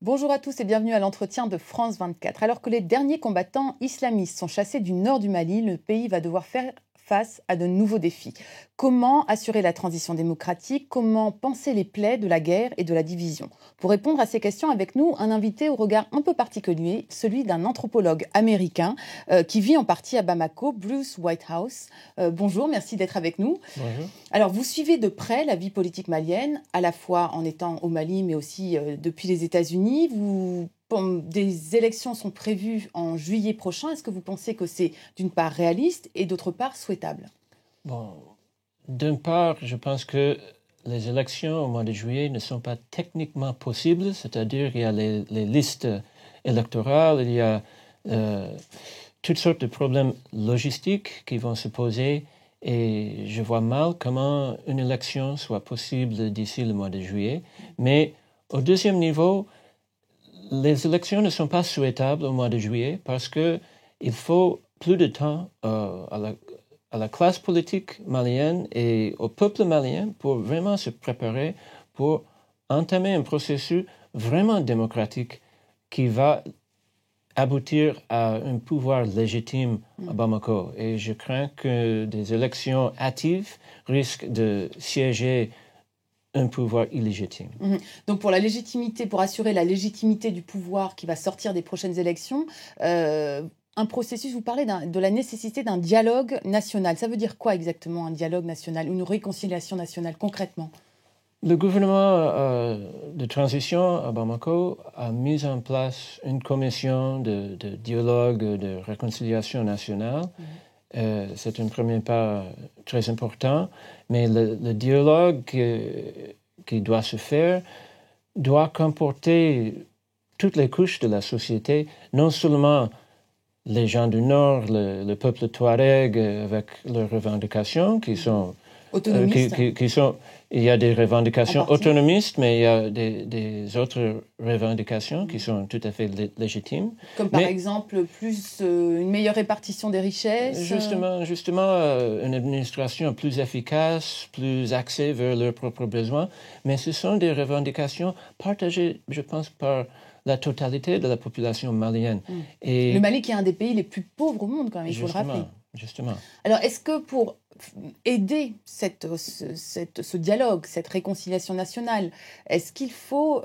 Bonjour à tous et bienvenue à l'entretien de France 24. Alors que les derniers combattants islamistes sont chassés du nord du Mali, le pays va devoir faire face à de nouveaux défis. Comment assurer la transition démocratique? Comment penser les plaies de la guerre et de la division? Pour répondre à ces questions, avec nous, un invité au regard un peu particulier, celui d'un anthropologue américain qui vit en partie à Bamako, Bruce Whitehouse. Bonjour, merci d'être avec nous. Bonjour. Alors, vous suivez de près la vie politique malienne, à la fois en étant au Mali, mais aussi depuis les États-Unis. Des élections sont prévues en juillet prochain. Est-ce que vous pensez que c'est d'une part réaliste et d'autre part souhaitable? Bon, d'une part, je pense que les élections au mois de juillet ne sont pas techniquement possibles, c'est-à-dire qu'il y a les listes électorales, il y a toutes sortes de problèmes logistiques qui vont se poser et je vois mal comment une élection soit possible d'ici le mois de juillet. Mais au deuxième niveau, les élections ne sont pas souhaitables au mois de juillet parce qu'il faut plus de temps à la classe politique malienne et au peuple malien pour vraiment se préparer pour entamer un processus vraiment démocratique qui va aboutir à un pouvoir légitime à Bamako. Et je crains que des élections hâtives risquent de siéger un pouvoir illégitime. Donc pour assurer la légitimité du pouvoir qui va sortir des prochaines élections, un processus, vous parlez de la nécessité d'un dialogue national. Ça veut dire quoi exactement un dialogue national, une réconciliation nationale concrètement? Le gouvernement de transition à Bamako a mis en place une commission de dialogue, de réconciliation nationale. C'est un premier pas très important, mais le dialogue qui doit se faire doit comporter toutes les couches de la société, non seulement les gens du Nord, le peuple Touareg avec leurs revendications qui sont autonomistes. Il y a des revendications autonomistes, mais il y a des autres revendications qui sont tout à fait légitimes. Comme par exemple une meilleure répartition des richesses. Justement, une administration plus efficace, plus axée vers leurs propres besoins. Mais ce sont des revendications partagées, je pense, par la totalité de la population malienne. Et le Mali qui est un des pays les plus pauvres au monde, quand même, il faut le rappeler. Justement. Alors, est-ce que pour aider ce dialogue, cette réconciliation nationale, est-ce qu'il faut...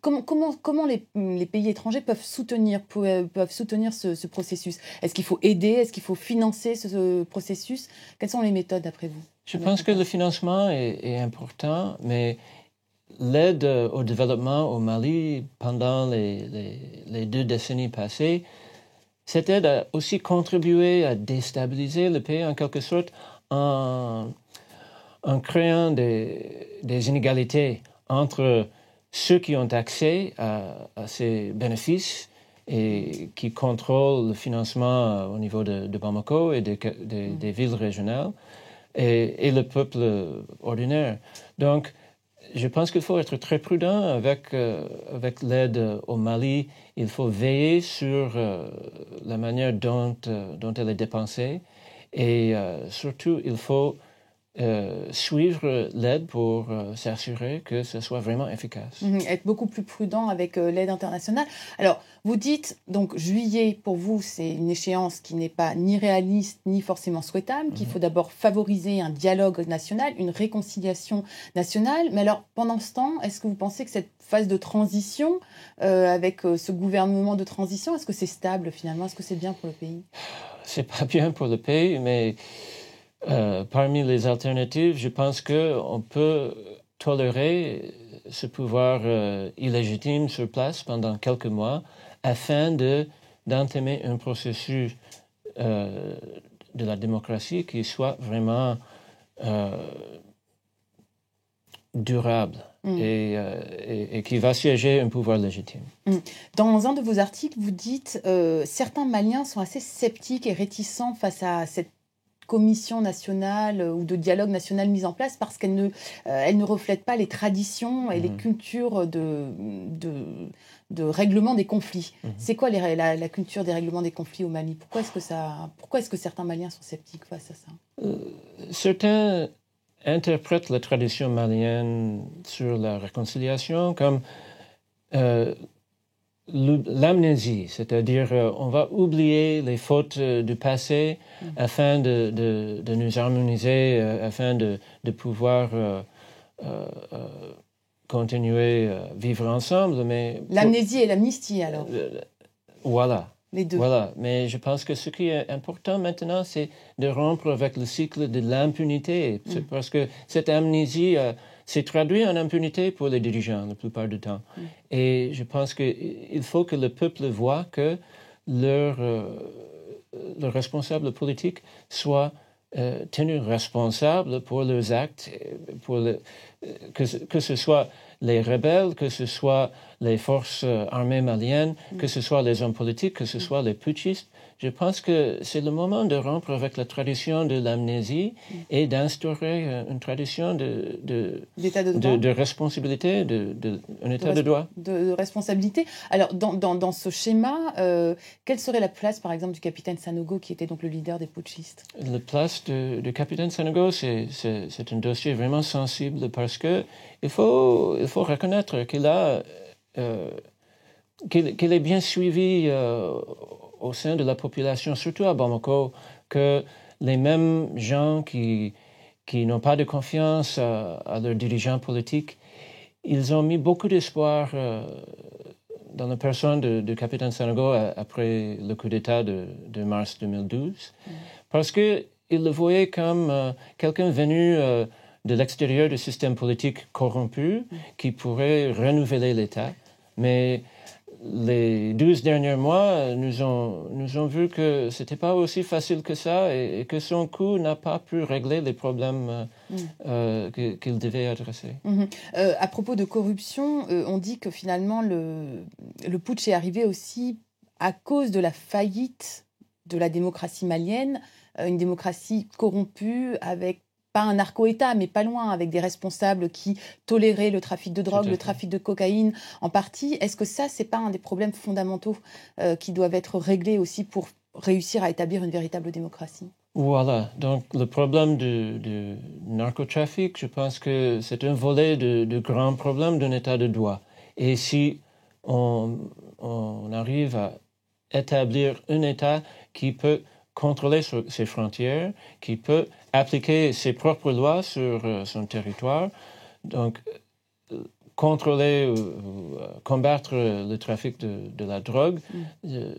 comment les pays étrangers peuvent soutenir ce processus? Est-ce qu'il faut aider? Est-ce qu'il faut financer ce processus? Quelles sont les méthodes, d'après vous? Je pense que le financement est important, mais l'aide au développement au Mali pendant les 2 décennies passées, cette aide a aussi contribué à déstabiliser le pays en quelque sorte en créant des inégalités entre ceux qui ont accès à ces bénéfices et qui contrôlent le financement au niveau de Bamako et des villes régionales et le peuple ordinaire. Donc, je pense qu'il faut être très prudent avec l'aide au Mali. Il faut veiller sur la manière dont elle est dépensée et surtout, il faut suivre l'aide pour s'assurer que ce soit vraiment efficace. Être beaucoup plus prudent avec l'aide internationale. Alors, vous dites, donc, juillet, pour vous, c'est une échéance qui n'est pas ni réaliste, ni forcément souhaitable, qu'il faut d'abord favoriser un dialogue national, une réconciliation nationale. Mais alors, pendant ce temps, est-ce que vous pensez que cette phase de transition, avec ce gouvernement de transition, est-ce que c'est stable, finalement? Est-ce que c'est bien pour le pays? C'est pas bien pour le pays, mais... parmi les alternatives, je pense qu'on peut tolérer ce pouvoir illégitime sur place pendant quelques mois afin d'entamer un processus de la démocratie qui soit vraiment durable et qui va siéger un pouvoir légitime. Dans un de vos articles, vous dites certains Maliens sont assez sceptiques et réticents face à cette commission nationale ou de dialogue national mise en place parce qu'elle ne reflète pas les traditions et les cultures de règlement des conflits. C'est quoi la culture des règlements des conflits au Mali? Pourquoi est-ce que certains Maliens sont sceptiques face à ça? Certains interprètent la tradition malienne sur la réconciliation comme l'amnésie, c'est-à-dire on va oublier les fautes du passé afin de nous harmoniser, afin de pouvoir continuer à vivre ensemble. Mais l'amnésie et l'amnistie, alors voilà. Les deux. Voilà, mais je pense que ce qui est important maintenant, c'est de rompre avec le cycle de l'impunité, parce que cette amnésie s'est traduite en impunité pour les dirigeants la plupart du temps. Et je pense qu'il faut que le peuple voit que leur responsable politique soit tenu responsable pour leurs actes, que ce soit les rebelles, que ce soit les forces armées maliennes, que ce soit les hommes politiques, que ce soit les putschistes. Je pense que c'est le moment de rompre avec la tradition de l'amnésie et d'instaurer une tradition de responsabilité, un état de droit. De responsabilité. Alors, dans ce schéma, quelle serait la place, par exemple, du capitaine Sanogo, qui était donc le leader des putschistes? La place du capitaine Sanogo, c'est un dossier vraiment sensible parce que il faut reconnaître qu'il est bien suivi au sein de la population, surtout à Bamako, que les mêmes gens qui n'ont pas de confiance à leurs dirigeants politiques, ils ont mis beaucoup d'espoir dans la personne du capitaine Sanogo après le coup d'État de mars 2012, parce qu'ils le voyaient comme quelqu'un venu de l'extérieur du système politique corrompu qui pourrait renouveler l'État. Mais les 12 derniers mois nous ont vu que ce n'était pas aussi facile que ça et que son coup n'a pas pu régler les problèmes qu'il devait adresser. À propos de corruption, on dit que finalement le putsch est arrivé aussi à cause de la faillite de la démocratie malienne, une démocratie corrompue avec pas un narco-État, mais pas loin, avec des responsables qui toléraient le trafic de drogue, le trafic de cocaïne en partie. Est-ce que ça, c'est pas un des problèmes fondamentaux qui doivent être réglés aussi pour réussir à établir une véritable démocratie? Voilà, donc le problème du narcotrafic, je pense que c'est un volet de grands problèmes d'un État de droit. Et si on arrive à établir un État qui peut contrôler ses frontières, qui peut appliquer ses propres lois sur son territoire, donc contrôler ou combattre le trafic de la drogue,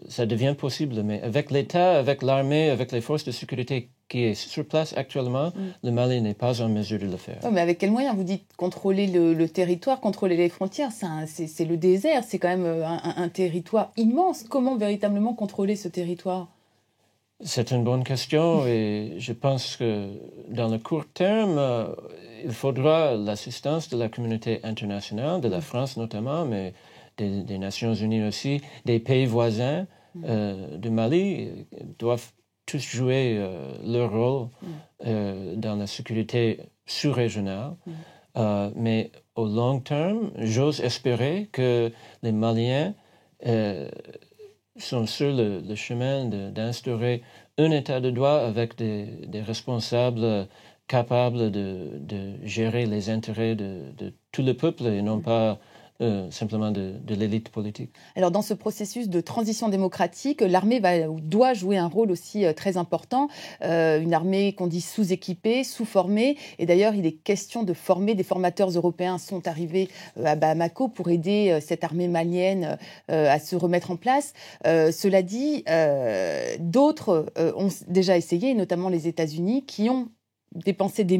ça devient possible. Mais avec l'État, avec l'armée, avec les forces de sécurité qui est sur place actuellement, le Mali n'est pas en mesure de le faire. Oh, mais avec quels moyens? Vous dites contrôler le territoire, contrôler les frontières, c'est le désert, c'est quand même un territoire immense. Comment véritablement contrôler ce territoire? C'est une bonne question et je pense que dans le court terme, il faudra l'assistance de la communauté internationale, de la France notamment, mais des Nations Unies aussi, des pays voisins du Mali doivent tous jouer leur rôle dans la sécurité sous-régionale. Mais au long terme, j'ose espérer que les Maliens sont sur le chemin d'instaurer un État de droit avec des responsables capables de gérer les intérêts de tout le peuple et non pas simplement de l'élite politique. Alors dans ce processus de transition démocratique, l'armée doit jouer un rôle aussi très important, une armée qu'on dit sous-équipée, sous-formée, et d'ailleurs il est question de former, des formateurs européens sont arrivés à Bamako pour aider cette armée malienne à se remettre en place. Cela dit, d'autres ont déjà essayé, notamment les États-Unis, qui ont dépenser des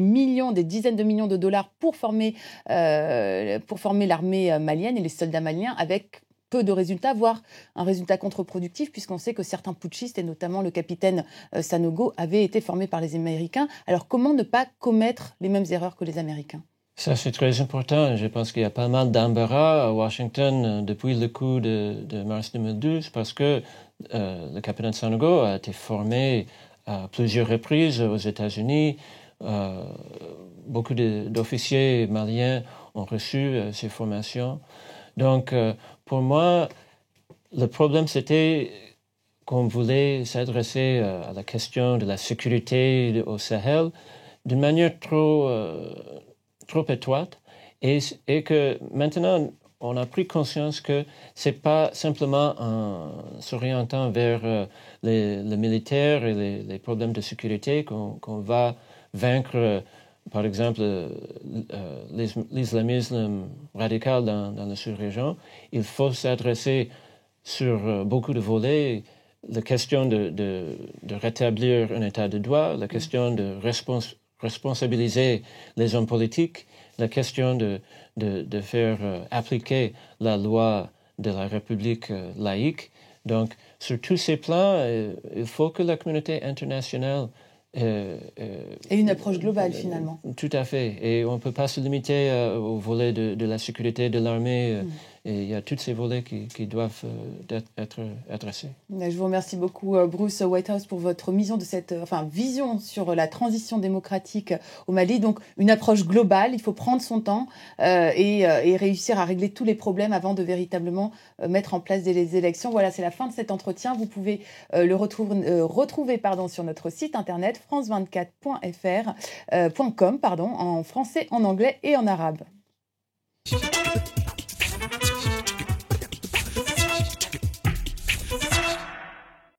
dizaines de millions de dollars pour former l'armée malienne et les soldats maliens avec peu de résultats, voire un résultat contre-productif, puisqu'on sait que certains putschistes, et notamment le capitaine Sanogo, avaient été formés par les Américains. Alors comment ne pas commettre les mêmes erreurs que les Américains? Ça, c'est très important. Je pense qu'il y a pas mal d'embarras à Washington depuis le coup de mars 2012, parce que le capitaine Sanogo a été formé à plusieurs reprises aux États-Unis. Beaucoup d'officiers maliens ont reçu ces formations. Donc, pour moi, le problème, c'était qu'on voulait s'adresser à la question de la sécurité au Sahel d'une manière trop étroite et que maintenant, on a pris conscience que ce n'est pas simplement en s'orientant vers les militaires et les problèmes de sécurité qu'on va vaincre, par exemple, l'islamisme radical dans la sous-région. Il faut s'adresser sur beaucoup de volets. La question de rétablir un état de droit, la question de responsabiliser les hommes politiques, la question de faire appliquer la loi de la République laïque. Donc, sur tous ces plans, il faut que la communauté internationale et une approche globale, finalement. Tout à fait. Et on ne peut pas se limiter au volet de la sécurité de l'armée. Et il y a tous ces volets qui doivent être adressés. Je vous remercie beaucoup, Bruce Whitehouse, pour votre vision sur la transition démocratique au Mali. Donc, une approche globale, il faut prendre son temps et réussir à régler tous les problèmes avant de véritablement mettre en place des élections. Voilà, c'est la fin de cet entretien. Vous pouvez le retrouver sur notre site internet france24.com, en français, en anglais et en arabe.